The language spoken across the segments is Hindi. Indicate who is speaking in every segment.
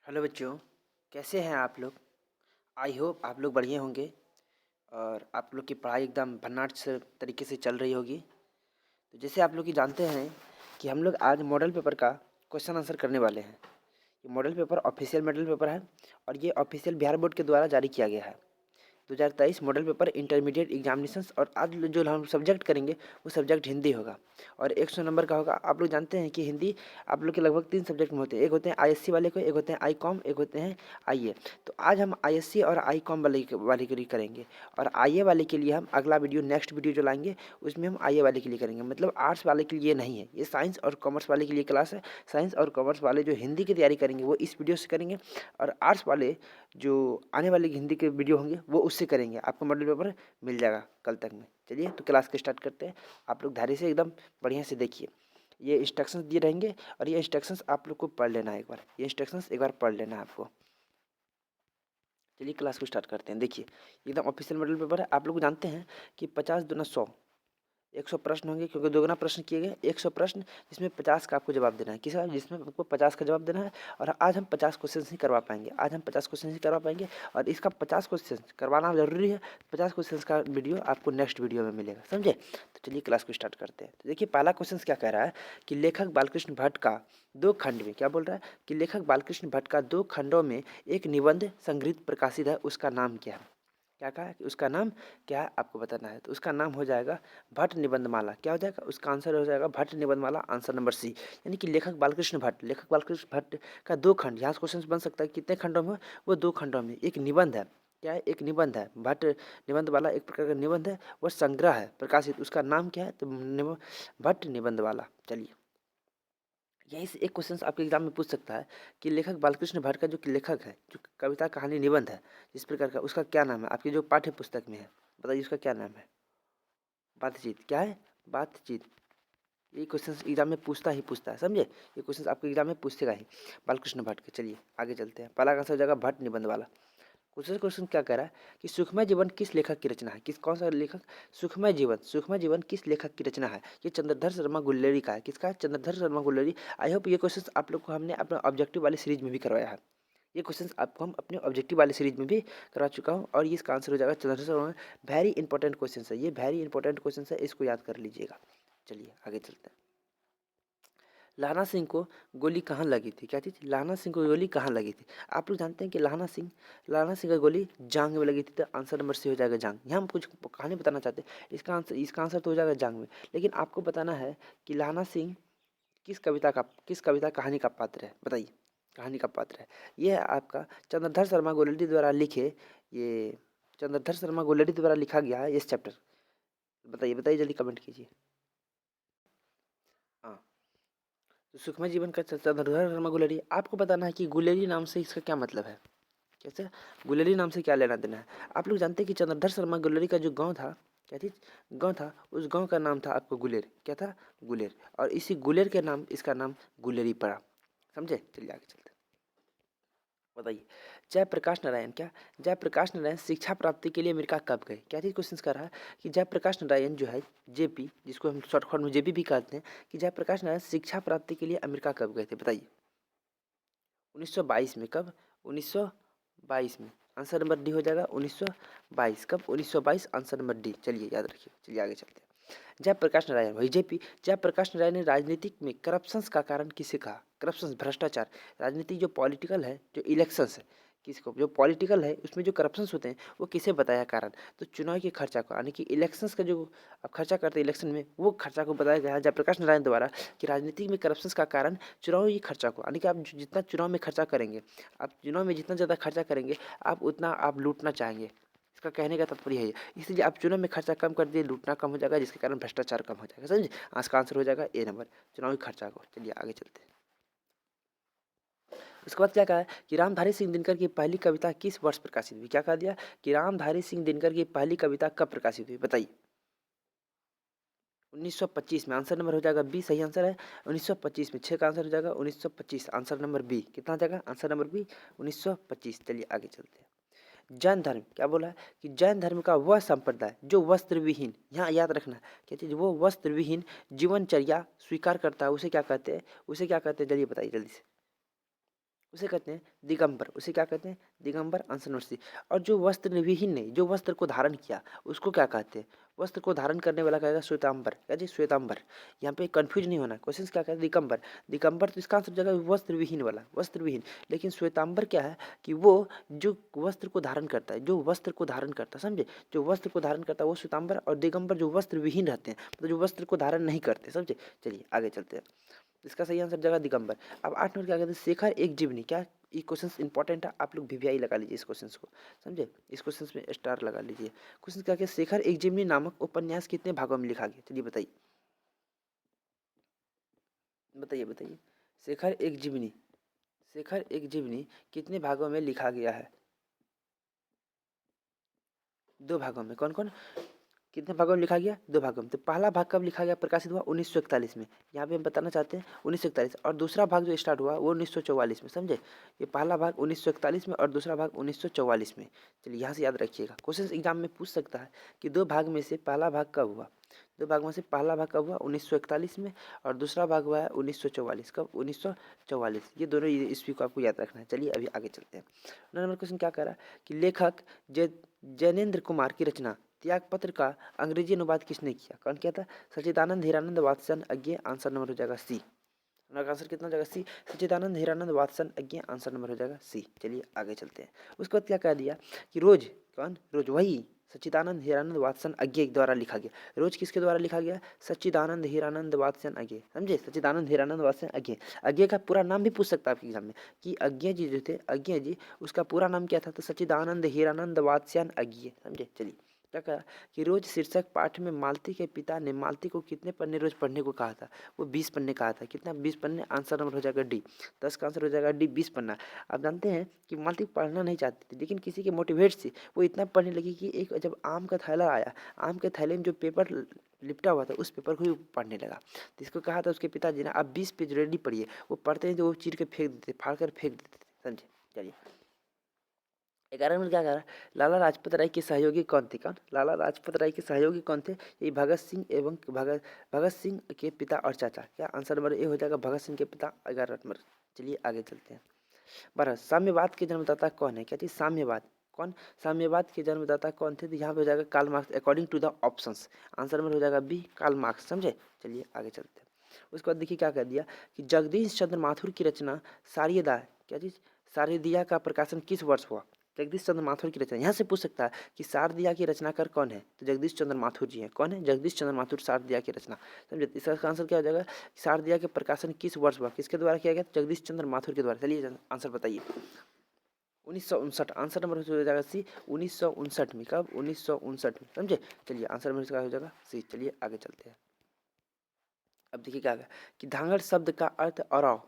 Speaker 1: हेलो बच्चों, कैसे हैं आप लोग। आई होप आप लोग बढ़िया होंगे और आप लोग की पढ़ाई एकदम भन्नाट से तरीके से चल रही होगी। तो जैसे आप लोग की जानते हैं कि हम लोग आज मॉडल पेपर का क्वेश्चन आंसर करने वाले हैं। ये model paper official model paper है और ये ऑफिशियल बिहार बोर्ड के द्वारा जारी किया गया है। 2023 मॉडल पेपर इंटरमीडिएट एग्जामिनेशंस। और आज जो हम सब्जेक्ट करेंगे वो सब्जेक्ट हिंदी होगा और 100 नंबर का होगा। आप लोग जानते हैं कि हिंदी आप लोग के लगभग 3 सब्जेक्ट में होते हैं। एक होते हैं आईएससी वाले को, एक होते हैं आई कॉम, एक होते हैं आईए। तो आज हम आईएससी और आई कॉम वाले के लिए करेंगे और आईए वाले के लिए हम अगला वीडियो नेक्स्ट वीडियो जो लाएंगे उसमें हम आईए वाले के लिए करेंगे। मतलब आर्ट्स वाले के लिए नहीं है, ये साइंस और कॉमर्स वाले के लिए क्लास है। साइंस और कॉमर्स वाले जो हिंदी की तैयारी करेंगे वो इस वीडियो से करेंगे और आर्ट्स वाले जो आने वाले हिंदी के वीडियो होंगे वो उससे करेंगे। आपको मॉडल पेपर मिल जाएगा कल तक में। चलिए तो क्लास को स्टार्ट करते हैं। आप लोग धैर्य से एकदम बढ़िया से देखिए। ये इंस्ट्रक्शंस दिए रहेंगे और ये इंस्ट्रक्शंस आप लोग को पढ़ लेना है एक बार। ये इंस्ट्रक्शंस एक बार पढ़ लेना है आपको। चलिए क्लास को स्टार्ट करते हैं। देखिए एकदम ऑफिशियल मॉडल पेपर है। आप लोग जानते हैं कि 50 दूना 100, 100 प्रश्न होंगे क्योंकि दोगुना प्रश्न किए गए। 100 प्रश्न जिसमें 50 का आपको जवाब देना है। किसका? जिसमें आपको 50 का जवाब देना है। और आज हम 50 क्वेश्चन ही करवा पाएंगे। आज हम 50 क्वेश्चन ही करवा पाएंगे और इसका 50 क्वेश्चन करवाना जरूरी है। 50 क्वेश्चन का वीडियो आपको नेक्स्ट वीडियो में मिलेगा, समझे। तो चलिए क्लास को स्टार्ट करते हैं। तो देखिए पहला क्वेश्चन क्या कह रहा है कि लेखक बालकृष्ण भट्ट का 2 खंड में, क्या बोल रहा है कि लेखक बालकृष्ण भट्ट का 2 खंडों में एक निबंध संग्रहित प्रकाशित है, उसका नाम क्या है। क्या कहा है कि उसका नाम क्या है आपको बताना है। तो उसका नाम हो जाएगा भट्ट निबंधमाला। क्या हो जाएगा? उसका आंसर हो जाएगा भट्ट निबंधमाला, आंसर नंबर सी। यानी कि लेखक बालकृष्ण भट्ट, लेखक बालकृष्ण भट्ट का 2 खंड। यहाँ से क्वेश्चन बन सकता है कितने खंडों में? वो 2 खंडों में एक निबंध है। क्या है? एक निबंध है। भट्ट निबंध वाला एक प्रकार का निबंध है, वो संग्रह है प्रकाशित। उसका नाम क्या है? तो भट्ट निबंध वाला। चलिए यहीं से एक क्वेश्चन आपके एग्जाम में पूछ सकता है कि लेखक बालकृष्ण भट्ट का जो लेखक है, जो कविता कहानी निबंध है इस प्रकार का, उसका क्या नाम है? आपकी जो पाठ्य पुस्तक में है, बताइए उसका क्या नाम है? बातचीत। क्या है? बातचीत। ये क्वेश्चन एग्जाम में पूछता है, समझे। ये क्वेश्चन आपके एग्जाम में पूछेगा ही बालकृष्ण भट्ट के। चलिए आगे चलते हैं। पहला आंसर हो जाएगा भट्ट निबंध वाला। दूसरा क्वेश्चन क्या कह रहा है कि सुखमय जीवन किस लेखक की रचना है। किस कौन सा लेखक? सुखमय जीवन। सुखमय जीवन किस लेखक की रचना है? ये चंद्रधर शर्मा गुल्लेरी का है। किसका है? चंद्रधर शर्मा गुल्लेरी। आई होप ये क्वेश्चन आप लोग को हमने अपने ऑब्जेक्टिव वाली सीरीज में भी करवाया है। ये क्वेश्चन आपको हम अपने ऑब्जेक्टिव वाली सीरीज में भी करवा चुका हूँ और ये इसका आंसर हो जाएगा Chandradhar Sharma. Very important question है ये, वेरी इंपॉर्टेंट क्वेश्चन है, इसको याद कर लीजिएगा। चलिए आगे चलते हैं। लाना सिंह को गोली कहाँ लगी थी? क्या चीज़? लाना सिंह को गोली कहाँ लगी थी? आप लोग जानते हैं कि लाना सिंह का गोली जांग में लगी थी। तो आंसर नंबर सी हो जाएगा जांग। यहाँ हम कुछ कहानी बताना चाहते हैं, इसका आंसर तो हो जाएगा जांग में। लेकिन आपको बताना है कि लाना सिंह किस कविता कहानी का पात्र है, बताइए। कहानी का पात्र है ये है आपका चंद्रधर शर्मा गोलेरी द्वारा लिखे, ये चंद्रधर शर्मा गोलेरी द्वारा लिखा गया है इस चैप्टर। बताइए बताइए जल्दी कमेंट कीजिए। हाँ, तो सुखमय जीवन का चंद्रधर शर्मा गुलेरी। आपको बताना है कि गुलेरी नाम से इसका क्या मतलब है। कैसे? गुलेरी नाम से क्या लेना देना है। आप लोग जानते हैं कि चंद्रधर शर्मा गुलेरी का जो गांव था, क्या चीज गांव था, उस गांव का नाम था आपको गुलेर। क्या था? गुलेर। और इसी गुलेर के नाम इसका नाम गुलेरी पड़ा, समझे। चलिए आगे चलते हैं। बताइए जयप्रकाश नारायण, क्या जयप्रकाश नारायण शिक्षा प्राप्ति के लिए अमेरिका कब गए? क्या चीज क्वेश्चन कर रहा है कि जयप्रकाश नारायण जो है जेपी, जिसको हम शॉर्ट फॉर्म में जेपी भी कहते हैं, कि जयप्रकाश नारायण शिक्षा प्राप्ति के लिए अमेरिका कब गए थे? बताइए 1922 में। कब? 1922 में। आंसर नंबर डी हो जाएगा 1922। कब? 1922, आंसर नंबर डी। चलिए याद रखिए। चलिए आगे चलते हैं। जयप्रकाश नारायण वही जेपी, जयप्रकाश नारायण ने राजनीतिक में करप्शंस का कारण किसे कहा? करप्शन, भ्रष्टाचार। राजनीति जो पॉलिटिकल है, जो इलेक्शंस है, किसको जो पॉलिटिकल है उसमें जो करप्शंस होते हैं वो किसे बताया कारण? तो चुनाव के खर्चा को, यानी कि इलेक्शंस का जो आप खर्चा करते हैं इलेक्शन में, वो खर्चा को बताया गया है जयप्रकाश नारायण द्वारा कि राजनीति में करप्शंस का कारण चुनावी खर्चा को, यानी कि आप जितना चुनाव में खर्चा करेंगे, आप चुनाव में जितना ज़्यादा खर्चा करेंगे आप उतना आप लूटना चाहेंगे। इसका कहने का तात्पर्य है इसलिए आप चुनाव में खर्चा कम कर दिए, लूटना कम हो जाएगा, जिसके कारण भ्रष्टाचार कम हो जाएगा, समझे। आज का आंसर हो जाएगा ए नंबर, चुनावी खर्चा को। चलिए आगे चलते हैं। उसके बाद क्या कहा है कि रामधारी सिंह दिनकर की पहली कविता किस वर्ष प्रकाशित हुई? क्या कहा दिया कि रामधारी सिंह दिनकर की पहली कविता कब प्रकाशित हुई? बताइए 1925 में। आंसर नंबर हो जाएगा बी, सही आंसर है 1925 में। 6 का आंसर हो जाएगा 1925, आंसर नंबर बी। कितना हो जाएगा? Answer number B 1925। चलिए आगे चलते हैं। जैन धर्म, क्या बोला है कि जैन धर्म का वह संप्रदाय जो वस्त्र विहीन, यहाँ याद रखना क्या चीज, वो वस्त्र विहीन जीवनचर्या स्वीकार करता है, उसे क्या कहते हैं? उसे क्या कहते हैं? जल्दी बताइए जल्दी से। उसे कहते हैं दिगंबर। उसे क्या कहते हैं? दिगंबर। Answer number C. और जो वस्त्र विहीन नहीं, जो वस्त्र को धारण किया, उसको क्या कहते हैं? वस्त्र को धारण करने वाला कहेगा श्वेतांबर। क्या जी? श्वेतांबर। यहाँ पे कंफ्यूज नहीं होना, क्वेश्चन क्या कहते हैं? दिगंबर। दिगंबर तो इसका आंसर हो जाएगा वस्त्र विहीन वाला, वस्त्र विहीन। लेकिन श्वेतांबर क्या है कि वो जो वस्त्र को धारण करता है, जो वस्त्र को धारण करता है, समझे? जो वस्त्र को धारण करता है वो श्वेतांबर, और दिगंबर जो वस्त्र विहीन रहते हैं, मतलब जो वस्त्र को धारण नहीं करते, समझे? चलिए आगे चलते हैं। इसका सही आंसर जगह दिगंबर। अब 8 नंबर क्या कहते हैं? शेखर एक जीवनी। क्या? ये क्वेश्चन इंपॉर्टेंट है, आप लोग वीवीआई लगा लीजिए इस क्वेश्चन को, समझे? इस क्वेश्चन में स्टार लगा लीजिए। क्वेश्चन क्या है? शेखर एक जीवनी नामक उपन्यास कितने भागों में लिखा गया? चलिए बताइए, बताइए बताइए। शेखर एक जीवनी, शेखर एक जीवनी कितने भागों में लिखा गया है? 2 भागों में। कौन कौन? कितने भागों में लिखा गया? 2 भागों में। तो पहला भाग कब लिखा गया, प्रकाशित हुआ? 1941 में। यहाँ पे हम बताना चाहते हैं 1941। और दूसरा भाग जो स्टार्ट हुआ वो 1944 में, समझे? ये पहला भाग 1941 में और दूसरा भाग 1944 में। चलिए यहाँ से याद रखिएगा, क्वेश्चन एग्जाम में पूछ सकता है कि 2 भाग में से पहला भाग कब हुआ? 2 भाग में से पहला भाग कब हुआ? 1941 में। और दूसरा भाग हुआ है 1944। कब? 1944। ये दोनों ईस्वी को आपको याद रखना है। चलिए अभी आगे चलते हैं। 9 नंबर क्वेश्चन क्या कह रहा है कि लेखक जैनेन्द्र कुमार की रचना त्यागपत्र का अंग्रेजी अनुवाद किसने किया? कौन किया था? सच्चिदानंद हीरानंद वात्सन अज्ञे। आंसर नंबर हो जाएगा सी। आंसर कितना हो जाएगा? सी। सच्चिदानंद हीरानंद वात्सन अज्ञे। आंसर नंबर हो जाएगा सी। चलिए आगे चलते हैं। उसके बाद क्या कह दिया कि रोज, कौन? रोज वही सच्चिदानंद हीरानंद वात्सन अज्ञे द्वारा लिखा गया। रोज किसके द्वारा लिखा गया? सच्चिदानंद हीरानंद वात्सन अज्ञे, समझे? सच्चिदानंद हीरानंद वात्सन अज्ञे। अज्ञे का पूरा नाम भी पूछ सकता है आपके एग्जाम में कि अज्ञे जी जो थे, अज्ञे जी, उसका पूरा नाम क्या था? तो सच्चिदानंद हीरानंद वात्स्यन अज्ञे, समझे? चलिए क्या कहा कि रोज शीर्षक पाठ में मालती के पिता ने मालती को कितने पन्ने रोज पढ़ने को कहा था? वो 20 पन्ने कहा था। कितना? 20 पन्ने। आंसर नंबर हो जाएगा डी। 10 का आंसर हो जाएगा डी, 20 पन्ना। आप जानते हैं कि मालती पढ़ना नहीं चाहती थी, लेकिन किसी के मोटिवेट से वो इतना पढ़ने लगी कि एक जब आम का थैला आया, आम के थैले में जो पेपर लिपटा हुआ था उस पेपर को ही पढ़ने लगा। तो इसको कहा था उसके पिताजी ने, आप 20 पेज रेडी पढ़िए। वो पढ़ते नहीं तो वो चीर के फेंक देते, फाड़ कर फेंक देते थे, समझे? चलिए 11 में क्या कह रहा है? लाला लाजपत राय के सहयोगी कौन थे? कौन? लाला लाजपत राय के सहयोगी कौन थे? ये भगत सिंह एवं भगत सिंह के पिता और चाचा। क्या? आंसर नंबर ए हो जाएगा, भगत सिंह के पिता। 11 नंबर। चलिए आगे चलते हैं। 12 साम्यवाद के जन्मदाता कौन है? क्या चीज? साम्यवाद। कौन? साम्यवाद के जन्मदाता कौन थे? तो यहाँ पे हो जाएगा Karl Marx, according to the options. Answer number हो जाएगा बी, कार्ल मार्क्स, समझे? चलिए आगे चलते हैं। उसके बाद देखिए क्या कह दिया कि जगदीश चंद्र माथुर की रचना शारदा, क्या चीज? शारदिया का प्रकाशन किस वर्ष हुआ? जगदीश चंद्र माथुर की रचना। यहाँ से पूछ सकता है कि शारदिया की रचनाकार कौन है? तो जगदीश चंद्र माथुर जी हैं। कौन है? जगदीश चंद्र माथुर, शारदिया की रचना, समझे? इसका आंसर क्या हो जाएगा? शारदिया के प्रकाशन किस वर्ष हुआ? किसके द्वारा किया गया? जगदीश चंद्र माथुर के द्वारा। चलिए आंसर बताइए। 1959। आंसर नंबर हो जाएगा सी, 1959 में। कब? 1959 में, समझे? चलिए आंसर नंबर इसका हो जाएगा सी। चलिए आगे चलते हैं। अब देखिए क्या है कि धांगड़ शब्द का अर्थ अरव।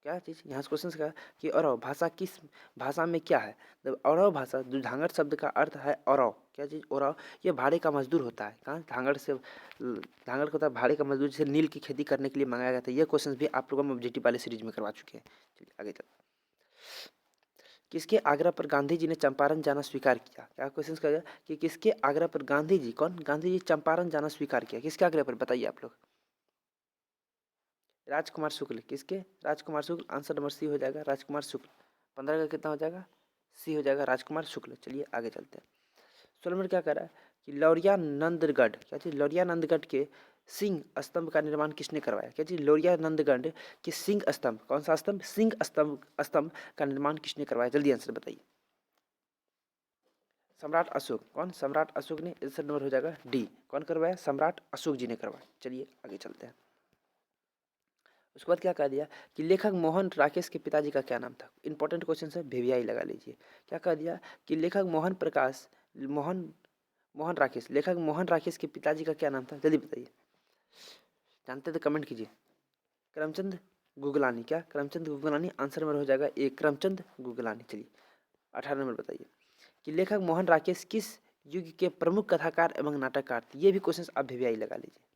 Speaker 1: क्या चीज? यहाँ से क्वेश्चन का कि अरव भाषा किस भाषा में क्या है? तो अरव भाषा, जो धांगड़ शब्द का अर्थ है अरव, क्या चीज? अरव। ये भाड़े का मजदूर होता है। कहाँ? धांगड़ से, धांगड़ को होता है भाड़े का मजदूर, जिसे नील की खेती करने के लिए मंगाया गया था। ये क्वेश्चन भी आप लोगों में ऑब्जेक्टिव वाले सीरीज में करवा चुके हैं। चलिए आगे चलते हैं। किसके आग्रह पर गांधी जी ने चंपारण जाना स्वीकार किया? क्या क्वेश्चन का कि किसके आग्रह पर गांधी जी, कौन? गांधी जी चंपारण जाना स्वीकार किया। किसके आग्रह पर? बताइए आप लोग। राजकुमार शुक्ल। किसके? राजकुमार शुक्ल। आंसर नंबर सी हो जाएगा, राजकुमार शुक्ल। 15 का कितना हो जाएगा? सी हो जाएगा, राजकुमार शुक्ल। चलिए आगे चलते हैं। 16 नंबर क्या कर रहा है कि लौरिया नंदगढ़, क्या चीज? लौरिया नंदगढ़ के सिंह स्तंभ का निर्माण किसने करवाया? क्या चीज? लौरिया नंदगढ़ के सिंह स्तंभ, कौन सा स्तंभ? सिंह स्तंभ, स्तंभ का निर्माण किसने करवाया? जल्दी आंसर बताइए। सम्राट अशोक। कौन? सम्राट अशोक ने। आंसर नंबर हो जाएगा डी। कौन करवाया? सम्राट अशोक जी ने करवाया। चलिए आगे चलते हैं। उसके बाद क्या कह दिया कि लेखक मोहन राकेश के पिताजी का क्या नाम था? इंपॉर्टेंट क्वेश्चन है, वीवीआई लगा लीजिए। क्या कह दिया कि लेखक मोहन प्रकाश, मोहन मोहन राकेश, लेखक मोहन राकेश के पिताजी का क्या नाम था? जल्दी बताइए, जानते तो कमेंट कीजिए। करमचंद गुगलानी। क्या? करमचंद गुगलानी। आंसर नंबर हो जाएगा ए, करमचंद गुगलानी। चलिए 18 नंबर बताइए कि लेखक मोहन राकेश किस युग के प्रमुख कथाकार एवं नाटककार थे? ये भी क्वेश्चन आप वीवीआई लगा लीजिए।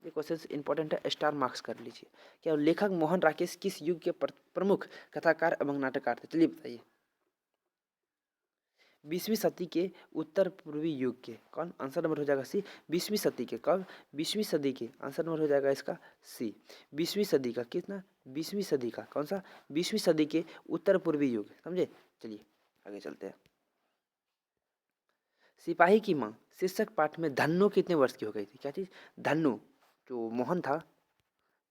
Speaker 1: ये क्वेश्चन इंपॉर्टेंट है, स्टार मार्क्स कर लीजिए। क्या लेखक मोहन राकेश किस युग के प्रमुख कथाकार एवं नाटककार थे? चलिए बताइए। 20वीं सदी के उत्तर पूर्वी युग के, कौन आंसर नंबर हो जाएगा सी। 20वीं सदी के, कब 20वीं सदी के, आंसर नंबर हो जाएगा इसका सी। 20वीं सदी का कितना, 20वीं सदी का कौन सा, 20वीं सदी के उत्तर पूर्वी युग, समझे। चलिए आगे चलते हैं। सिपाही की माँ शीर्षक पाठ में धन्नो कितने वर्ष की हो गई थी, क्या चीज, धन्नो जो मोहन था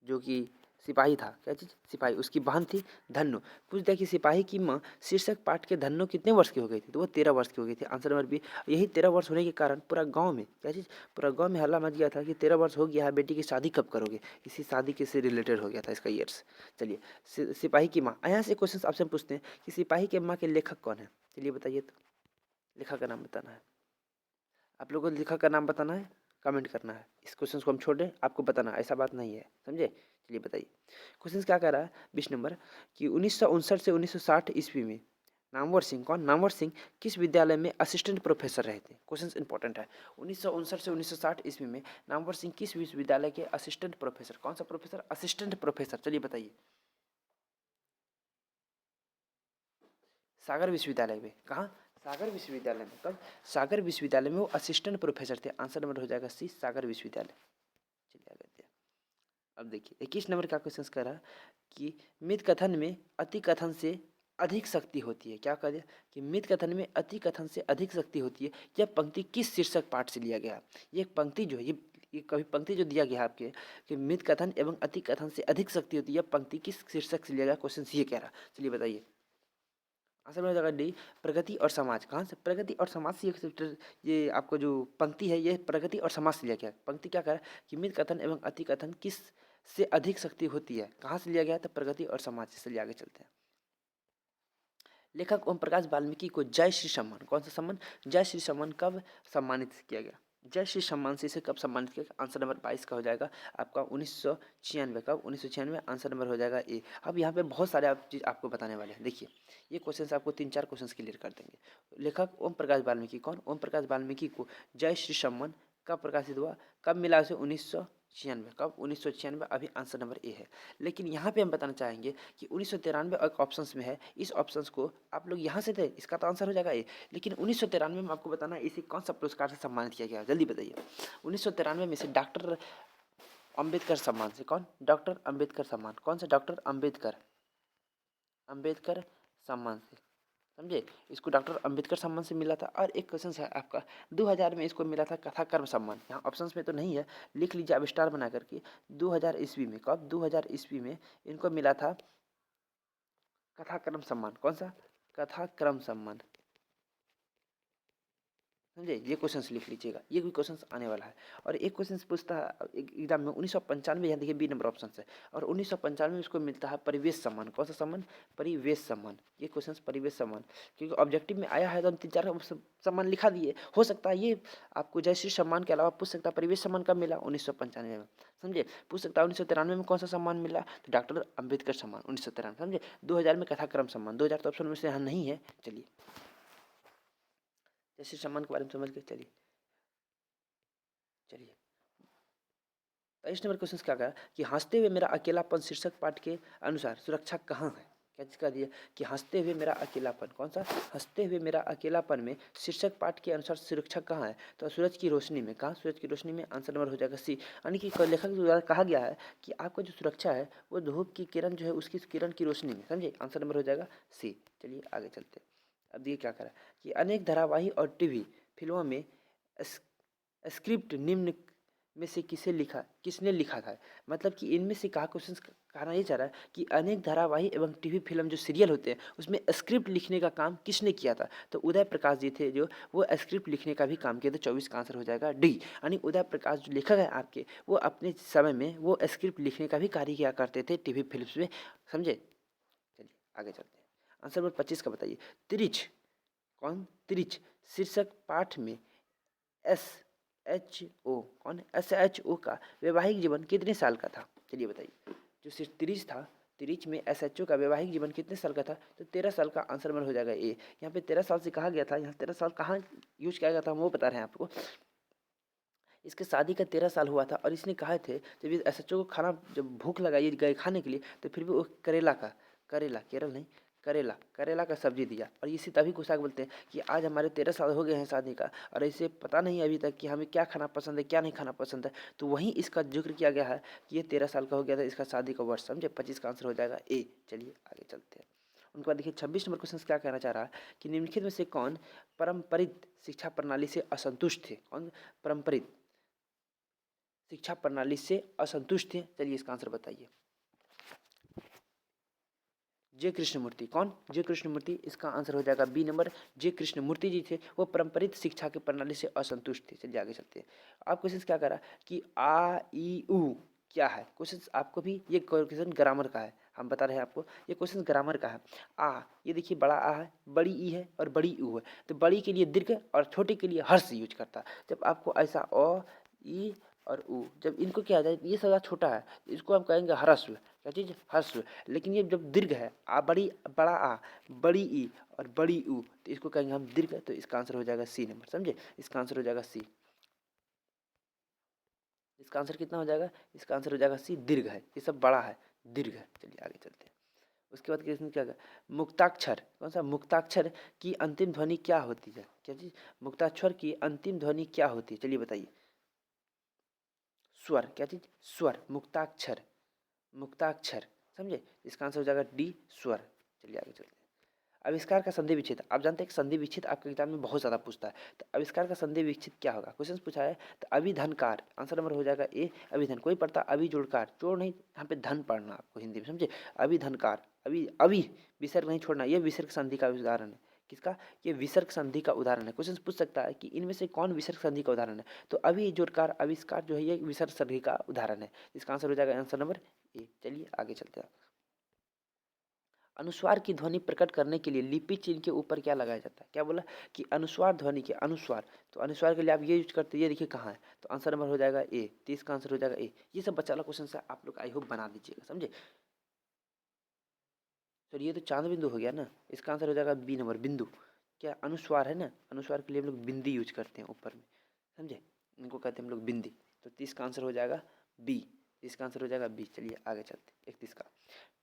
Speaker 1: जो कि सिपाही था, क्या चीज सिपाही, उसकी बहन थी धन्नो। पूछ दिया कि सिपाही की माँ शीर्षक पाठ के धन्नो कितने वर्ष की हो गई थी, तो वो 13 वर्ष की हो गई थी, आंसर नंबर बी। यही 13 वर्ष होने के कारण पूरा गांव में, क्या चीज, पूरा गांव में हल्ला मच गया था कि 13 वर्ष हो गया है, बेटी की शादी कब करोगे, इसी शादी के से रिलेटेड हो गया था इसका ईयर्स। चलिए सिपाही की माँ, यहाँ से क्वेश्चन आपसे हम पूछते हैं कि सिपाही के माँ के लेखक कौन है, चलिए बताइए, तो लेखक का नाम बताना है आप लोगों को, लेखक का नाम बताना है, कमेंट करना है। इस क्वेश्चन को हम छोड़ दें, आपको बताना, ऐसा बात नहीं है, समझे। चलिए बताइए क्वेश्चन क्या कह रहा है 20 नंबर कि 1959 से 1960 ईस्वी में नामवर सिंह, कौन नामवर सिंह, किस विद्यालय में असिस्टेंट प्रोफेसर रहे थे, क्वेश्चन इंपॉर्टेंट है। 1959 से 1960 ईस्वी में नामवर सिंह किस विश्वविद्यालय के असिस्टेंट प्रोफेसर, कौन सा प्रोफेसर, असिस्टेंट प्रोफेसर, चलिए बताइए। सागर विश्वविद्यालय में, कहाँ, सागर विश्वविद्यालय में, कब, सागर विश्वविद्यालय में वो असिस्टेंट प्रोफेसर थे, आंसर नंबर हो जाएगा सी, सागर विश्वविद्यालय। चलिए आगे बढ़ते हैं। अब देखिए 21 नंबर का क्वेश्चन कह रहा है कि मिथ कथन में अति कथन से अधिक शक्ति होती है, क्या कह दिया कि मिथ कथन में अति कथन से अधिक शक्ति होती है, यह पंक्ति किस शीर्षक पाठ से लिया गया। ये पंक्ति जो है, ये कभी पंक्ति जो दिया गया है आपके कि मिथ कथन एवं अति कथन से अधिक शक्ति होती है, यह पंक्ति किस शीर्षक से लिया गया, क्वेश्चन ये कह रहा। चलिए बताइए आंसर में जाएगा डी, प्रगति और समाज। कहाँ से, प्रगति और समाज से ये आपको जो पंक्ति है ये प्रगति और समाज से लिया गया। पंक्ति क्या कह रहा है कि मिथ कथन एवं अति कथन किस से अधिक शक्ति होती है, कहाँ से लिया गया है, तो प्रगति और समाज से। चलिए आगे चलते हैं। लेखक ओम प्रकाश वाल्मीकि को जय श्री सम्मान, कौन सा सम्मान, जय श्री सम्मान कब सम्मानित किया गया, जय श्री सम्मान से इसे कब सम्मानित किया गया, आंसर नंबर 22 का हो जाएगा आपका 1996, कब 1996, आंसर नंबर हो जाएगा ए। अब यहाँ पे बहुत सारे आप चीज़ आपको बताने वाले हैं, देखिए ये क्वेश्चन आपको 3-4 क्वेश्चन क्लियर कर देंगे। लेखक ओम प्रकाश वाल्मीकि, कौन, ओम प्रकाश वाल्मीकि को जय श्री सम्मान कब प्रकाशित हुआ, कब मिला उसे 1996, कब 1996, अभी आंसर नंबर ए है। लेकिन यहाँ पे हम बताना चाहेंगे कि 1993 एक ऑप्शन में है, इस ऑप्शन को आप लोग यहाँ से थे, इसका तो आंसर हो जाएगा ए। लेकिन 1993 में आपको बताना है इसे कौन सा पुरस्कार से सम्मानित किया गया, जल्दी बताइए। 1993 में से डॉक्टर अंबेडकर सम्मान से, कौन, डॉक्टर अंबेडकर सम्मान, कौन सा, डॉक्टर अंबेडकर, अंबेडकर सम्मान से, समझे। इसको डॉक्टर अंबेडकर सम्मान से मिला था। और एक क्वेश्चन है आपका 2000 में इसको मिला था कथा कर्म सम्मान, यहाँ ऑप्शंस में तो नहीं है, लिख लीजिए आप स्टार बना करके। 2000 ईस्वी में, कब 2000 ईस्वी में इनको मिला था कथा कर्म सम्मान, कौन सा, कथा कर्म सम्मान, समझे। ये क्वेश्चन लिख लीजिएगा, ये भी क्वेश्चन आने वाला है। और एक क्वेश्चन पूछता है एग्जाम में 1995, यहाँ देखिए बी नंबर ऑप्शन है, और 1995 में इसको मिलता है परिवेश सम्मान, कौन सा सम्मान, परिवेश सम्मान। ये क्वेश्चन परिवेश सम्मान, क्योंकि ऑब्जेक्टिव में आया है तो हम 3-4 सम्मान लिखा दिए। हो सकता है ये आपको जयश्री सम्मान के अलावा पूछ सकता है परिवेश सम्मान कब मिला, 1995 में, समझे। पूछ सकता है 1993 में कौन सा सम्मान मिला, तो डॉक्टर अंबेडकर सम्मान 1993, समझे। 2000 में कथाक्रम सम्मान, 2000 तो ऑप्शन में से यहाँ नहीं है। चलिए जयश्री सम्मान के बारे में समझ के चलिए। चलिए 23 नंबर क्वेश्चन क्या कहा कि हंसते हुए मेरा अकेलापन शीर्षक पाठ के अनुसार सुरक्षा कहाँ है, क्या चीज का दिया कि हंसते हुए मेरा अकेलापन, कौन सा, हंसते हुए मेरा अकेलापन में शीर्षक पाठ के अनुसार सुरक्षा कहाँ है, तो सूरज की रोशनी में, कहाँ, सूरज की रोशनी में, आंसर नंबर हो जाएगा सी। यानी कि लेखक द्वारा कहा गया है कि आपका जो सुरक्षा है वो धूप की किरण जो है उसकी किरण की रोशनी में, समझे, आंसर नंबर हो जाएगा सी। चलिए आगे चलते हैं। अब देखिए क्या करा कि अनेक धारावाही और टीवी फिल्मों में स्क्रिप्ट निम्न में से किसने लिखा था, मतलब कि इनमें से कहा क्वेश्चन कहना ये चाह रहा है कि अनेक धारावाही एवं टीवी फिल्म जो सीरियल होते हैं उसमें स्क्रिप्ट लिखने का काम किसने किया था, तो उदय प्रकाश जी थे जो वो स्क्रिप्ट लिखने का भी काम किया था। 24 का आंसर हो जाएगा डी, यानी उदय प्रकाश जो लेखक है आपके वो अपने समय में वो स्क्रिप्ट लिखने का भी कार्य किया करते थे टीवी फिल्म में, समझे। चलिए आगे चलते हैं। आंसर नंबर 25 का बताइए। त्रिच, कौन, त्रिच शीर्षक पाठ में एस एच ओ, कौन, एस एच ओ का वैवाहिक जीवन कितने साल का था, चलिए बताइए। जो सिर्फ तिरिच था, तिरिच में एस एच ओ का वैवाहिक जीवन कितने साल का था, तो 13 साल का, आंसर नंबर हो जाएगा ए। यहाँ पे 13 साल से कहा गया था, यहाँ 13 साल कहाँ यूज किया गया था हम वो बता रहे हैं आपको। इसके शादी का 13 साल हुआ था और इसने कहा थे जब एस एच ओ को खाना, जब भूख लगाई गए खाने के लिए तो फिर भी वो करेला का, करेला केरल नहीं करेला, करेला का सब्जी दिया। और इसी तभी को साग बोलते हैं कि आज हमारे 13 साल हो गए हैं शादी का और इसे पता नहीं अभी तक कि हमें क्या खाना पसंद है क्या नहीं खाना पसंद है। तो वहीं इसका जिक्र किया गया है कि ये 13 साल का हो गया था, इसका शादी का वर्ष। समझे, 25 का आंसर हो जाएगा ए। चलिए आगे चलते हैं। उनके बाद देखिए 26 नंबर क्वेश्चन क्या कहना चाह रहा है कि निम्नलिखित में से कौन पारंपरिक शिक्षा प्रणाली से असंतुष्ट थे। कौन पारंपरिक शिक्षा प्रणाली से असंतुष्ट थे। चलिए इसका आंसर बताइए। जे कृष्णमूर्ति। कौन? जे कृष्णमूर्ति। इसका आंसर हो जाएगा बी नंबर। जे कृष्णमूर्ति जी थे वो पारंपरिक शिक्षा की प्रणाली से असंतुष्ट थे। चलिए आगे चलते हैं। आप क्वेश्चन क्या करा कि आ ई उ क्या है। क्वेश्चन आपको भी ये क्वेश्चन ग्रामर का है, हम बता रहे हैं आपको ये क्वेश्चन ग्रामर का है। आ, ये देखिए बड़ा आ है, बड़ी ई है और बड़ी उ है। तो बड़ी के लिए दीर्घ और छोटी के लिए हर्ष यूज करता है। जब आपको ऐसा अ ई और उ, जब इनको क्या आ जाए, ये सदा छोटा है, इसको हम कहेंगे ह्रस्व। क्या चीज? ह्रस्व। लेकिन ये जब दीर्घ है, आ बड़ी, बड़ा आ, बड़ी ई और बड़ी उ, तो इसको कहेंगे हम दीर्घ। तो इसका आंसर हो जाएगा सी नंबर। समझे, इसका आंसर हो जाएगा सी। इसका आंसर कितना हो जाएगा? इसका आंसर हो जाएगा सी, दीर्घ है। ये सब बड़ा है, दीर्घ है। चलिए आगे चलते हैं। उसके बाद किसने क्या कहा? मुक्ताक्षर। कौन सा? मुक्ताक्षर की अंतिम ध्वनि क्या होती है। क्या चीज? मुक्ताक्षर की अंतिम ध्वनि क्या होती है? चलिए बताइए। स्वर। क्या चीज? स्वर। मुक्ताक्षर, मुक्ताक्षर। समझे, इसका आंसर हो जाएगा डी, स्वर। चलिए आगे चलते हैं। आविष्कार का संधि विच्छेद। आप जानते हैं कि संधि विच्छेद आपके एग्जाम में बहुत ज्यादा पूछता है। तो आविष्कार का संधि विच्छेद क्या होगा? क्वेश्चन पूछा है तो अभिधनकार। आंसर नंबर हो जाएगा ए, अभिधन। कोई पढ़ता अभी जोड़कार, जोड़ नहीं, यहाँ पे धन पढ़ना आपको हिंदी में। समझे, अभिधनकार। अभी अभी विसर्ग नहीं छोड़ना, ये विसर्ग संधि का उदाहरण है। किसका? ये विसर्ग संधि का उदाहरण है। क्वेश्चन पूछ सकता है कि इनमें से कौन विसर्ग संधि का उदाहरण है। तो अभी जोड़कार, आविष्कार जो है ये विसर्ग संधि का उदाहरण है। इसका आंसर हो जाएगा आंसर नंबर ए। चलिए आगे चलते हैं। अनुस्वार की ध्वनि प्रकट करने के लिए लिपि चिन्ह के ऊपर क्या लगाया जाता है? क्या बोला कि अनुस्वार ध्वनि के अनुस्वार, तो अनुस्वार के लिए आप ये यूज करते हैं। ये देखिए कहाँ है, तो आंसर नंबर हो जाएगा ए। 30 का आंसर हो जाएगा ए। ये सब बच्चा वाला क्वेश्चन से आप लोग आई होप बना दीजिएगा। समझे, तो ये तो चांद बिंदु हो गया ना, इसका आंसर हो जाएगा बी नंबर, बिंदु। क्या अनुस्वार है ना, अनुस्वार के लिए हम लोग बिंदी यूज करते हैं ऊपर में। समझे, इनको कहते हैं हम लोग बिंदी। तो 30 का आंसर हो जाएगा बी। इसका आंसर हो जाएगा बी। चलिए आगे चलते हैं। 31 का,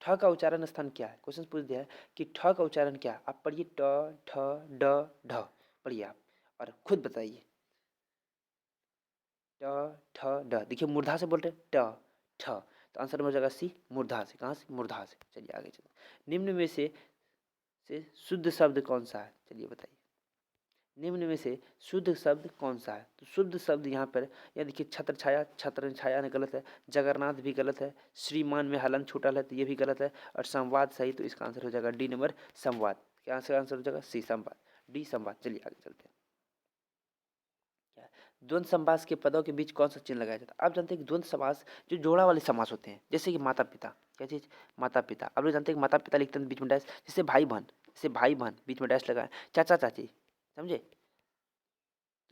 Speaker 1: ठ का उच्चारण स्थान क्या है। क्वेश्चन पूछ दिया है कि ठ का उच्चारण क्या है। आप पढ़िए, ट ठ ड ढ, पढ़िए आप और खुद बताइए। ट ठ ड, देखिए मूर्धा से बोल रहे हैं, ट ठ, तो आंसर हो जाएगा सी, मूर्धा से। कहाँ से? मूर्धा से। चलिए आगे चलते। निम्न में से शुद्ध शब्द कौन सा है? चलिए बताइए। निम्न में से शुद्ध शब्द कौन सा है? तो शुद्ध शब्द यहाँ पर यह देखिए, छत्र छाया, छत्र छाया ने गलत है, जगन्नाथ भी गलत है, श्रीमान में हलन छूटल है तो ये भी गलत है, और संवाद सही। तो इसका आंसर हो जाएगा डी नंबर, संवाद। क्या आंसर हो जाएगा? सी, संवाद, डी संवाद। चलिए आगे चलते हैं। क्या है? द्वंद्व समास के पदों के बीच कौन सा चिन्ह लगाया जाता है? आप जानते हैं कि द्वंद्व समास जो जोड़ा वाले समास होते हैं, जैसे कि माता पिता। क्या चीज? माता पिता। आप लोग जानते हैं कि माता पिता लिखते हैं बीच में डैश, जैसे भाई बहन, जैसे भाई बहन बीच में डैश लगाए, चाचा चाची। समझे,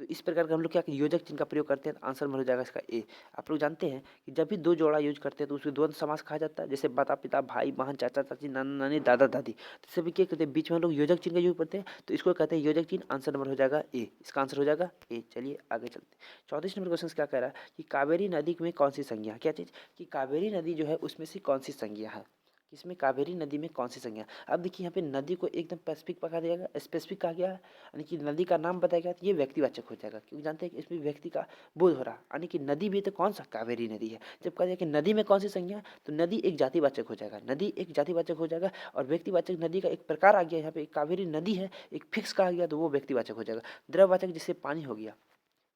Speaker 1: तो इस प्रकार का हम लोग क्या योजक चिन्ह का प्रयोग करते हैं। तो आंसर में हो जाएगा इसका ए। आप लोग जानते हैं कि जब भी दो जोड़ा यूज करते हैं तो उसको द्वंद्व समास कहा जाता है, जैसे माता पिता, भाई बहन, चाचा चाची, नाना नानी, दादा दादी। तो सभी क्या कहते हैं, बीच में हम लोग योजक चिन्ह का यूज करते हैं, तो इसको कहते हैं योजक चिन्ह। आंसर नंबर हो जाएगा ए। इसका आंसर हो जाएगा ए। चलिए आगे चलते हैं। 34 नंबर क्वेश्चन क्या कह रहा है कि कावेरी नदी में कौन सी संज्ञा है। क्या चीज? कि कावेरी नदी जो है उसमें से कौन सी संज्ञा है। किसमें? कावेरी नदी में कौन सी संज्ञा। अब देखिए यहाँ पे नदी को एकदम स्पेसिफिक पका दिया गया, स्पेसिफिक कहा गया है, यानी कि नदी का नाम बताया गया, तो ये व्यक्तिवाचक हो जाएगा, क्योंकि जानते हैं कि इसमें व्यक्ति का बोध हो रहा है, यानी कि नदी भी तो कौन सा? कावेरी नदी है। जब कहा जाए कि नदी में कौन सी संज्ञा, तो नदी एक जातिवाचक हो जाएगा, नदी एक जातिवाचक हो जाएगा, और व्यक्तिवाचक नदी का एक प्रकार आ गया यहाँ पे, कावेरी नदी है एक फिक्स कहा गया, तो वो व्यक्तिवाचक हो जाएगा। द्रववाचक जिससे पानी हो गया,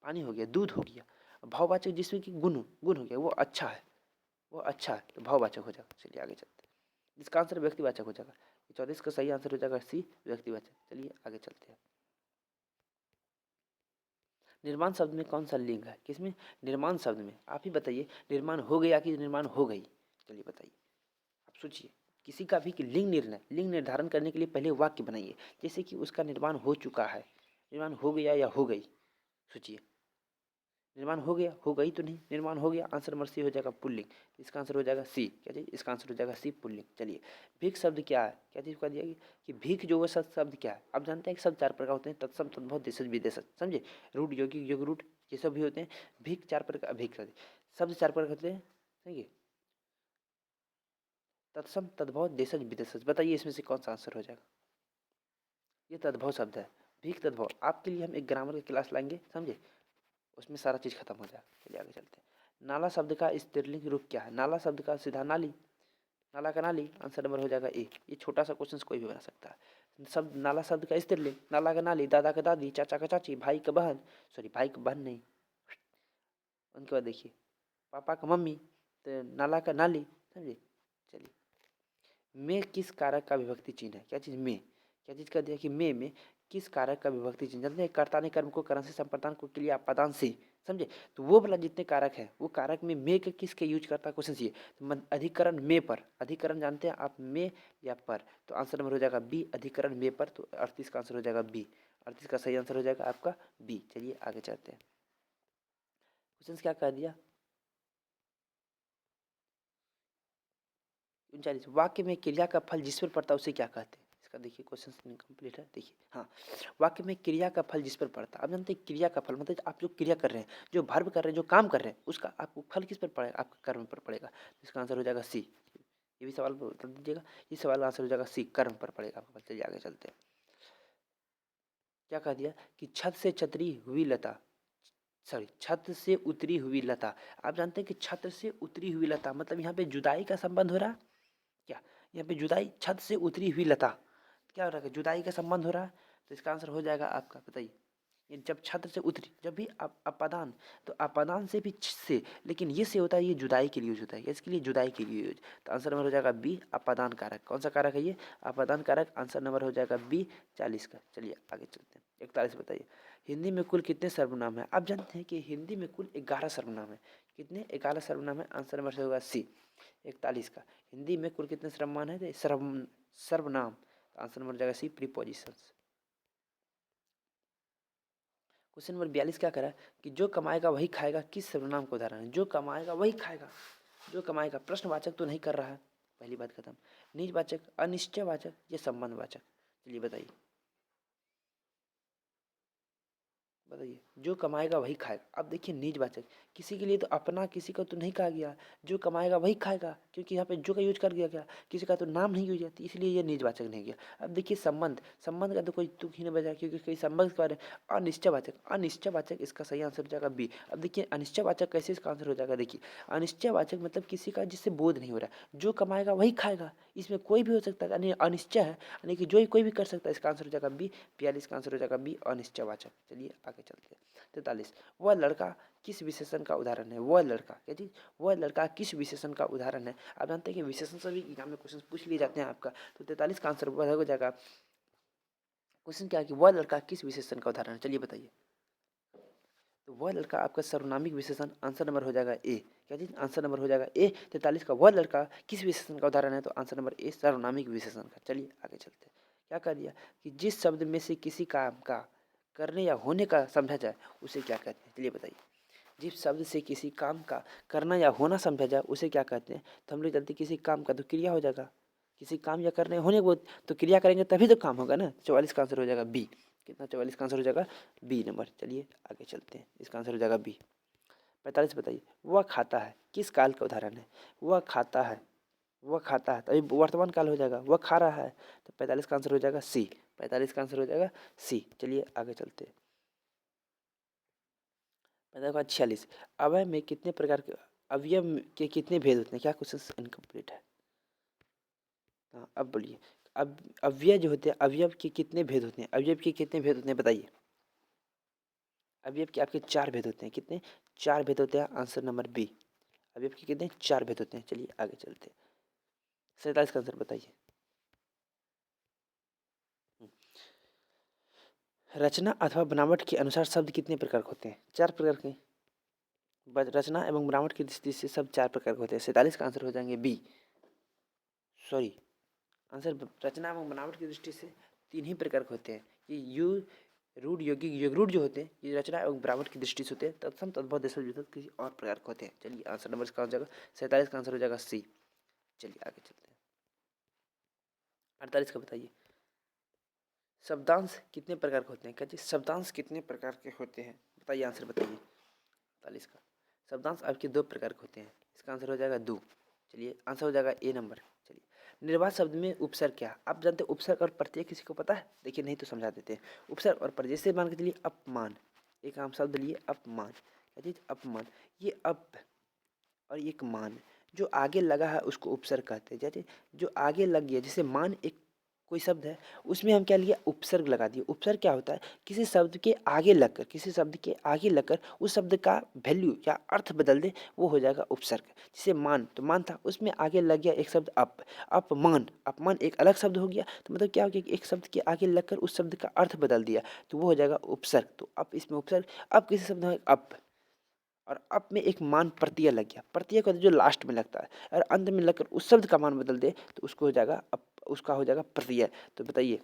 Speaker 1: पानी हो गया, दूध हो गया। भाववाचक जिसमें कि गुण, गुण हो गया, वो अच्छा है, वो अच्छा है, तो भाववाचक हो जाएगा। चलिए आगे चलते हैं। इसका आंसर व्यक्तिवाचक हो जाएगा। 34 का सही आंसर हो जाएगा सी, व्यक्तिवाचक। चलिए आगे चलते हैं। निर्माण शब्द में कौन सा लिंग है। किसमें? निर्माण शब्द में। आप ही बताइए, निर्माण हो गया कि निर्माण हो गई। चलिए बताइए, आप सोचिए। किसी का भी कि लिंग निर्णय, लिंग निर्धारण करने के लिए पहले वाक्य बनाइए, जैसे कि उसका निर्माण हो चुका है, निर्माण हो गया या हो गई। सोचिए, निर्माण हो गया, हो गई तो नहीं, निर्माण हो गया। आंसर नंबर सी हो जाएगा पुल्लिंग। इसका आंसर हो जाएगा सी। क्या चीज? इसका आंसर हो जाएगा सी, पुल्लिंग। चलिए, भीख शब्द क्या है। क्या चीज कह दिया कि भीख जो है शब्द क्या है। आप जानते हैं कि शब्द चार प्रकार होते हैं, तत्सम, तद्भव, देशज, विदेशज। समझे, रूट, यौगिक, योग रूट, ये सब भी होते हैं। भीख चार प्रकार, भीख शब्द चार प्रकार होते हैं। समझिए, तत्सम, तद्भव, देशज, विदेशज। बताइए इसमें से कौन सा आंसर हो जाएगा। ये तद्भव शब्द है, भीख तद्भव। आपके लिए हम एक ग्रामर की क्लास लाएंगे, समझे, उसमें सारा चीज़ खत्म हो जाएगा। चलिए आगे चलते हैं। नाला शब्द का स्त्रीलिंग रूप क्या है। नाला शब्द का सीधा नाली, नाला का नाली, आंसर नंबर हो जाएगा ए। ये छोटा सा क्वेश्चन कोई भी बना सकता है। शब्द नाला शब्द का स्त्रीलिंग, नाला का नाली, दादा का दादी, चाचा का चाची, भाई का बहन, सॉरी भाई का बहन नहीं, उनके बाद देखिए पापा का मम्मी, तो नाला का नाली, समझे। चलिए, में किस कारक का विभक्ति चिन्ह है। क्या चीज़ में, क्या चीज़ का दिया कि में किस कारक का विभक्ति चिन्ह। जानते हैं कर्ता ने कर्म को करण से, संप्रदान को क्रिया पदान से, समझे। तो वो वाला जितने कारक है वो कारक में के किसके यूज करता है क्वेश्चन ये। तो अधिकरण में पर, अधिकरण जानते हैं आप, में या पर, तो आंसर नंबर हो जाएगा बी, अधिकरण में पर। तो 38 का आंसर हो जाएगा बी, 38 का सही आंसर हो जाएगा आपका बी। चलिए आगे चलते हैं। क्वेश्चन क्या कर दिया 39, वाक्य में क्रिया का फल जिस पर पड़ता है उसे क्या कहते हैं। इसका देखिए क्वेश्चन इनकम्प्लीट है। देखिए हाँ, वाक्य में क्रिया का फल जिस पर पड़ता है। आप जानते हैं क्रिया का फल मतलब आप जो क्रिया कर रहे हैं, जो वर्ब कर रहे हैं, जो काम कर रहे हैं, उसका आपको फल किस पर पड़ेगा, आपका कर्म पर पड़ेगा। इसका आंसर हो जाएगा सी। ये भी सवाल बता दीजिएगा, ये सवाल का आंसर हो जाएगा सी, कर्म पर पड़ेगा आपका। चलिए आगे चलते हैं। क्या कह दिया कि छत से छतरी हुई लता, सॉरी छत से उतरी हुई लता। आप जानते हैं कि छत से उतरी हुई लता मतलब यहाँ पे जुदाई का संबंध हो रहा है। क्या यहाँ पे जुदाई, छत से उतरी हुई लता, क्या हो रहा है, जुदाई का संबंध हो रहा है। तो इसका आंसर हो जाएगा आपका, बताइए, ये जब छत से उतरी, जब भी अपादान, तो अपादान से भी से, लेकिन ये से होता है, ये जुदाई के लिए यूज होता है, इसके लिए जुदाई के लिए यूज। तो आंसर नंबर हो जाएगा बी, अपादान कारक। कौन सा कारक है ये, अपादान कारक। आंसर नंबर हो जाएगा बी 40 का। चलिए आगे चलते हैं। 41 बताइए, हिंदी में कुल कितने सर्वनाम है। आप जानते हैं कि हिंदी में कुल 11 सर्वनाम है। कितने, 11 सर्वनाम है। आंसर नंबर से होगा सी, 41 का। हिंदी में कुल कितने सर्वनाम है, सर्वनाम। आंसर नंबर हो जाएगा सी, प्रीपोजिशंस। क्वेश्चन नंबर 42 क्या करा कि जो कमाएगा वही खाएगा किस सर्वनाम का उदाहरण है। जो कमाएगा वही खाएगा, जो कमाएगा, प्रश्नवाचक तो नहीं कर रहा है, पहली बात खत्म। निजवाचक, अनिश्चयवाचक, ये संबंधवाचक। चलिए बताइए, बताइए, जो कमाएगा वही खाएगा। अब देखिए निजवाचक, किसी के लिए तो अपना, किसी का तो नहीं कहा गया। जो कमाएगा वही खाएगा, क्योंकि यहाँ पे जो का यूज कर दिया गया, किसी का तो नाम नहीं यूज किया, इसलिए ये निजवाचक नहीं गया। अब देखिए संबंध, संबंध का तो कोई तुक ही नहीं बजा, क्योंकि कोई संबंध के बारे में। अनिश्चयवाचक, अनिश्चयवाचक, इसका सही आंसर हो जाएगा बी। अब देखिए अनिश्चयवाचक कैसे इसका आंसर हो जाएगा। देखिए अनिश्चयवाचक मतलब किसी का जिससे बोध नहीं हो रहा है। जो कमाएगा वही खाएगा, इसमें कोई भी हो सकता है, यानी अनिश्चय है, यानी कि जो ही कोई भी कर सकता है। इसका आंसर हो जाएगा बी, 42 का आंसर हो जाएगा बी, अनिश्चयवाचक। चलिए आगे चलते हैं। 43, वह लड़का किस विशेषण का उदाहरण है। वह लड़का, क्या चीज, वह लड़का किस विशेषण का उदाहरण है। आप जानते हैं कि विशेषण से भी एग्जाम में क्वेश्चन पूछ लिए जाते हैं आपका। तो 43 का आंसर हो जाएगा। क्वेश्चन क्या है कि वह लड़का किस विशेषण का उदाहरण है। चलिए बताइए, तो वह लड़का आपका सर्वनामिक विशेषण। आंसर नंबर हो जाएगा ए, क्या चीज, आंसर नंबर हो जाएगा ए। 43 का वह लड़का किस विशेषण का उदाहरण है, तो आंसर नंबर ए, सर्वनामिक विशेषण का। चलिए आगे चलते हैं। क्या कर दिया कि जिस शब्द में से किसी काम का करने या होने का समझा जाए उसे क्या कहते हैं। चलिए बताइए, जिस शब्द से किसी काम का करना या होना समझा जाए उसे क्या कहते हैं। तो हम लोग जानते हैं किसी काम का तो क्रिया हो जाएगा, किसी काम या करने होने को तो क्रिया करेंगे तभी तो काम होगा ना। 44 का आंसर हो जाएगा बी। कितना, 44 का आंसर हो जाएगा बी नंबर। चलिए आगे चलते हैं, इसका आंसर हो जाएगा बी। 45 बताइए, वह खाता है किस काल का उदाहरण है। वह खाता है, वह खाता है, तो अभी वर्तमान काल हो जाएगा, वह खा रहा है। तो 45 का आंसर हो जाएगा सी, 45 का आंसर हो जाएगा सी। चलिए आगे चलते हैं। 46, अवयव में कितने प्रकार के, अवयव के कितने भेद होते हैं। क्या क्वेश्चन इनकम्प्लीट है। हाँ अब बोलिए, अब अवयव जो होते हैं, अवयव के कितने भेद होते हैं। अवयव के कितने भेद होते हैं बताइए। अवयव के आपके 4 भेद होते हैं। कितने, 4 भेद होते हैं। आंसर नंबर बी, अवयव के कितने, 4 भेद होते हैं। चलिए आगे चलते हैं। 47 का आंसर बताइए। रचना अथवा बनावट के अनुसार शब्द कितने प्रकार के होते हैं। 4 प्रकार के। रचना एवं बनावट की दृष्टि से सब 4 प्रकार के होते हैं। 47 का आंसर हो जाएंगे बी, सॉरी आंसर रचना एवं बनावट की दृष्टि से 3 ही प्रकार के होते हैं। ये यू, रूढ़, यौगिक, यगरूढ़ जो होते हैं ये रचना एवं बनावट की दृष्टि से होते हैं। तत्सम, तद्भव, देशज, विदेशज किसी और प्रकार के होते हैं। चलिए आंसर नंबर इसका हो जाएगा 47 का आंसर हो जाएगा सी। चलिए आगे चलते हैं। 48 का बताइए, शब्दांश कितने प्रकार के होते हैं। क्या चीज, शब्दांश कितने प्रकार के होते हैं बताइए, आंसर बताइए। 48 का शब्दांश आपके 2 प्रकार के होते हैं। इसका आंसर हो जाएगा 2। चलिए आंसर हो जाएगा ए नंबर। चलिए निर्वात शब्द में उपसर्ग क्या है? आप जानते हैं उपसर्ग और प्रत्यय किसी को पता है? देखिए नहीं तो समझा देते हैं। उपसर्ग और प्रत्यय जैसे मान के चलिए अपमान, एक आम शब्द लिए अपमान, क्या चीज? अपमान। ये अप और एक मान जो आगे लगा है उसको उपसर्ग कहते हैं। जैसे जो आगे लग गया, जैसे मान एक कोई शब्द है उसमें हम क्या लिया? उपसर्ग लगा दिए। उपसर्ग क्या होता है? किसी शब्द के आगे लगकर, किसी शब्द के आगे लगकर उस शब्द का वैल्यू या अर्थ बदल दे, वो हो जाएगा उपसर्ग। जैसे मान, तो मान था उसमें आगे लग गया एक शब्द अप, अपमान। अपमान एक अलग शब्द हो गया, तो मतलब क्या हो गया कि एक शब्द के आगे लगकर उस शब्द का अर्थ बदल दिया, तो वो हो जाएगा उपसर्ग। तो अब इसमें उपसर्ग, अब किसी शब्द में अप और अप में एक मान प्रत्यय लग गया। प्रत्यय का जो लास्ट में लगता है और अंत में लगकर उस शब्द का मान बदल दे तो उसको हो जाएगा अप, उसका हो जाएगा प्रत्यय। तो बताइए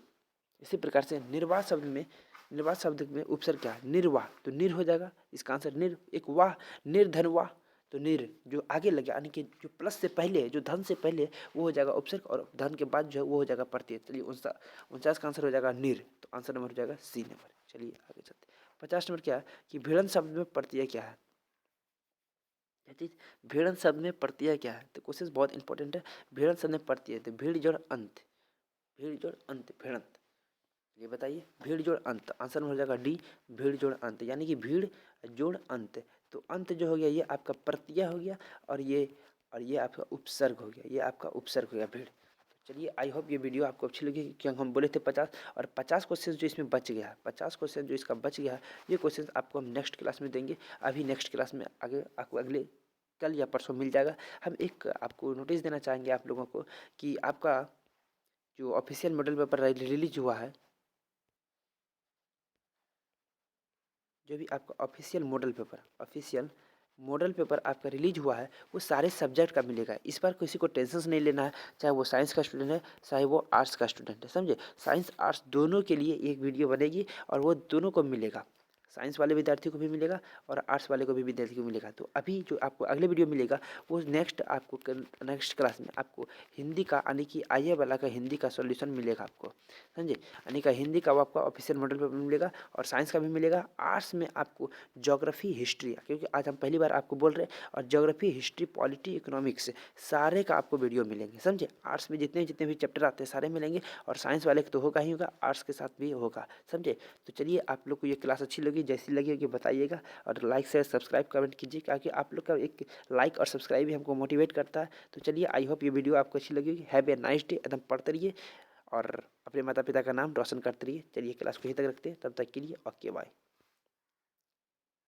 Speaker 1: इसी प्रकार से निर्वाह शब्द में, निर्वाह शब्द में उपसर्ग क्या है? निर्वाह, तो निर हो जाएगा इसका आंसर निर। एक वाह, निर्धनवाह, तो निर जो आगे लगे यानी कि जो प्लस से पहले है, जो धन से पहले है, वो हो जाएगा उपसर्ग और धन के बाद जो है वो हो जाएगा प्रत्यय। चलिए 49 का आंसर हो जाएगा निर, तो आंसर नंबर हो जाएगा सी नंबर। चलिए आगे चलते। 50 नंबर क्या है कि भिड़न शब्द में प्रत्यय क्या है? चीज भिड़न शब्द में प्रत्यय क्या है? तो क्वेश्चन बहुत इंपॉर्टेंट है। भिड़न शब्द में प्रत्यय, तो भीड़ जोड़ अंत, भीड़ जोड़ अंत, भिड़ंत। ये बताइए भीड़ जोड़ अंत, आंसर में हो जाएगा डी, भीड़ जोड़ अंत, यानी कि भीड़ जोड़ अंत। तो अंत जो हो गया ये आपका प्रत्यय हो गया और ये आपका उपसर्ग हो गया, ये आपका उपसर्ग हो गया भीड़। चलिए आई होप ये वीडियो आपको अच्छी लगी, क्योंकि हम बोले थे 50 और 50 क्वेश्चन जो इसमें बच गया है, 50 क्वेश्चन जो इसका बच गया है, ये क्वेश्चन आपको हम नेक्स्ट क्लास में देंगे। अभी नेक्स्ट क्लास में आगे आपको अगले कल या परसों मिल जाएगा। हम एक आपको नोटिस देना चाहेंगे आप लोगों को कि आपका जो ऑफिशियल मॉडल पेपर रिलीज हुआ है, जो भी आपका ऑफिशियल मॉडल पेपर आपका रिलीज हुआ है, वो सारे सब्जेक्ट का मिलेगा। इस बार किसी को टेंशन नहीं लेना है, चाहे वो साइंस का स्टूडेंट है चाहे वो आर्ट्स का स्टूडेंट है, समझे? साइंस आर्ट्स दोनों के लिए एक वीडियो बनेगी और वो दोनों को मिलेगा। साइंस वाले विद्यार्थी को भी मिलेगा और आर्ट्स वाले को भी विद्यार्थी को मिलेगा। तो अभी जो आपको अगले वीडियो मिलेगा वो नेक्स्ट क्लास में आपको हिंदी का यानी कि आईए वाला का हिंदी का सॉल्यूशन मिलेगा आपको, समझे? यानी कि हिंदी का वो आपका ऑफिशियल मॉडल पेपर मिलेगा और साइंस का भी मिलेगा। आर्ट्स में आपको ज्योग्राफी हिस्ट्री, क्योंकि आज हम पहली बार आपको बोल रहे हैं, और ज्योग्राफी हिस्ट्री पॉलिटी इकोनॉमिक्स सारे का आपको वीडियो मिलेंगे, समझे? आर्ट्स में जितने भी चैप्टर आते हैं सारे मिलेंगे और साइंस वाले तो होगा ही होगा, आर्ट्स के साथ भी होगा, समझे? तो चलिए आप लोग को ये क्लास अच्छी लगी, जैसी लगी होगी बताइएगा और लाइक शेयर सब्सक्राइब कमेंट कीजिए, क्योंकि आप लोग का एक लाइक और सब्सक्राइब ही हमको मोटिवेट करता है। तो चलिए आई होप ये वीडियो आपको अच्छी लगी होगी। हैव ए नाइस डे, एकदम पढ़ते रहिए और अपने माता पिता का नाम रोशन करते रहिए। चलिए क्लास को यहीं तक रखते हैं, तब तक के लिए ओके बाय।